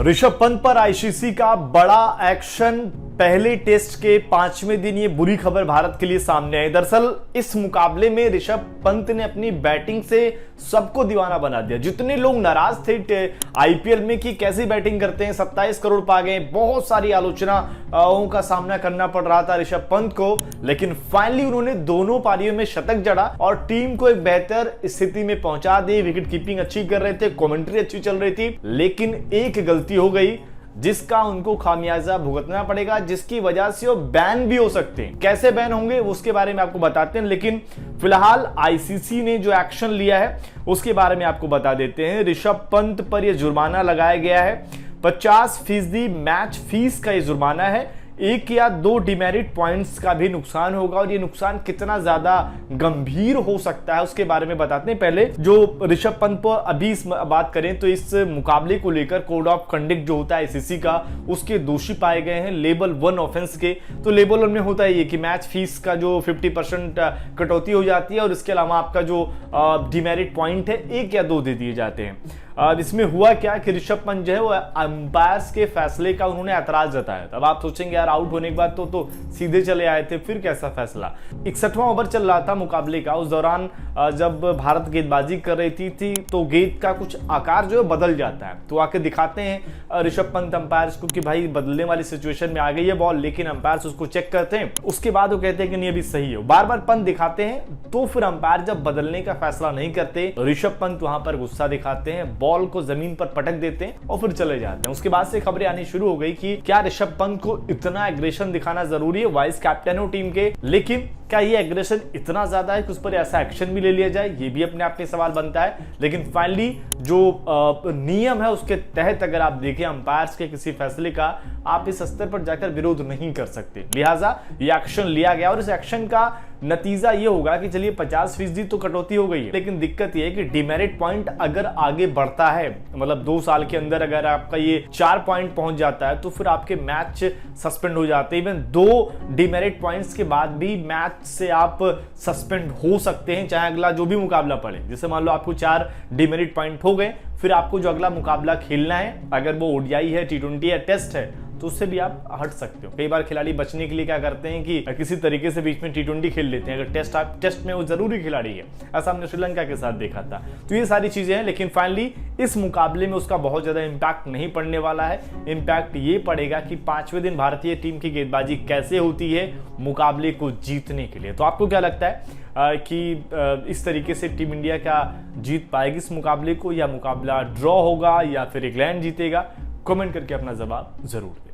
ऋषभ पंत पर आईसीसी का बड़ा एक्शन। पहले टेस्ट के 5वें दिन ये बुरी खबर भारत के लिए सामने आई। दरअसल इस मुकाबले में ऋषभ पंत ने अपनी बैटिंग से सबको दीवाना बना दिया। जितने लोग नाराज थे आईपीएल में कि कैसी बैटिंग करते हैं, 27 करोड़ पा गए, बहुत सारी आलोचनाओं का सामना करना पड़ रहा था ऋषभ पंत को, लेकिन फाइनली उन्होंने दोनों पारियों में शतक जड़ा और टीम को एक बेहतर स्थिति में पहुंचा दी। विकेट कीपिंग अच्छी कर रहे थे, कमेंट्री अच्छी चल रही थी, लेकिन एक गलती हो गई जिसका उनको खामियाजा भुगतना पड़ेगा, जिसकी वजह से वो बैन भी हो सकते हैं। कैसे बैन होंगे उसके बारे में आपको बताते हैं, लेकिन फिलहाल आईसीसी ने जो एक्शन लिया है उसके बारे में आपको बता देते हैं। ऋषभ पंत पर यह जुर्माना लगाया गया है, 50% मैच फीस का यह जुर्माना है, 1 या 2 डिमेरिट पॉइंट्स का भी नुकसान होगा और ये नुकसान कितना ज्यादा गंभीर हो सकता है उसके बारे में बताते हैं। पहले जो ऋषभ पंत पर अभी इस बात करें तो इस मुकाबले को लेकर कोड ऑफ कंडक्ट जो होता है आईसीसी का, उसके दोषी पाए गए हैं लेवल 1 ऑफेंस के। तो लेवल 1 में होता है ये कि मैच फीस का जो 50% कटौती हो जाती है और इसके अलावा आपका जो डिमेरिट पॉइंट है 1 या 2 दे दिए जाते हैं। इसमें हुआ क्या कि ऋषभ पंत जो है वो अंपायर्स के फैसले का उन्होंने ऐतराज जताया। तब आप सोचेंगे यार आउट होने के बाद तो सीधे चले आए थे, फिर कैसा फैसला। 61वां ओवर चल रहा था मुकाबले का। उस दौरान जब भारत गेंदबाजी कर रही थी तो गेंद का कुछ आकार जो है बदल जाता है। तो आके दिखाते हैं ऋषभ पंत अंपायर्स को कि भाई बदलने वाली सिचुएशन में आ गई है बॉल, लेकिन अंपायर्स उसको चेक करते हैं। उसके बाद वो कहते हैं कि नहीं अभी सही है, बार बार पंत दिखाते हैं। तो फिर अंपायर जब बदलने का फैसला नहीं करते, ऋषभ पंत वहां पर गुस्सा दिखाते हैं, बॉल को जमीन पर पटक देते हैं और फिर चले जाते हैं। उसके बाद से खबरें आनी शुरू हो गई कि क्या ऋषभ पंत को इतना एग्रेशन दिखाना जरूरी है, वाइस कैप्टन हो टीम के, लेकिन क्या ये एग्रेशन इतना ज्यादा है कि उस पर ऐसा एक्शन भी ले लिया जाए, ये भी अपने आप में सवाल बनता है। लेकिन फाइनली जो नियम है उसके तहत अगर आप देखें अंपायर्स के किसी फैसले का, आप इस स्तर पर जाकर विरोध नहीं कर सकते, लिहाजा ये एक्शन लिया गया। और इस एक्शन का नतीजा ये होगा कि चलिए 50% तो कटौती हो गई है, लेकिन दिक्कत ये है कि डिमेरिट पॉइंट अगर आगे बढ़ता है, मतलब 2 साल के अंदर अगर आपका ये 4 पॉइंट पहुंच जाता है तो फिर आपके मैच सस्पेंड हो जाते हैं। इवन 2 डिमेरिट पॉइंट्स के बाद भी मैच से आप सस्पेंड हो सकते हैं, चाहे अगला जो भी मुकाबला पड़े। जैसे मान लो आपको 4 डिमेरिट पॉइंट हो गए, फिर आपको जो अगला मुकाबला खेलना है, अगर वो ओडीआई है, टी20 है, टेस्ट है, तो उससे भी आप हट सकते हो। कई बार खिलाड़ी बचने के लिए क्या करते हैं कि किसी तरीके से बीच में टी20 खेल लेते हैं, अगर टेस्ट में वो जरूरी खिलाड़ी है। ऐसा हमने श्रीलंका के साथ देखा था। तो ये सारी चीजें हैं, लेकिन फाइनली इस मुकाबले में उसका बहुत ज्यादा इंपैक्ट नहीं पड़ने वाला है। इंपैक्ट ये पड़ेगा कि 5वें दिन भारतीय टीम की गेंदबाजी कैसे होती है मुकाबले को जीतने के लिए। तो आपको क्या लगता है कि इस तरीके से टीम इंडिया क्या जीत पाएगी इस मुकाबले को, या मुकाबला ड्रॉ होगा या फिर इंग्लैंड जीतेगा? कमेंट करके अपना जवाब जरूर दें।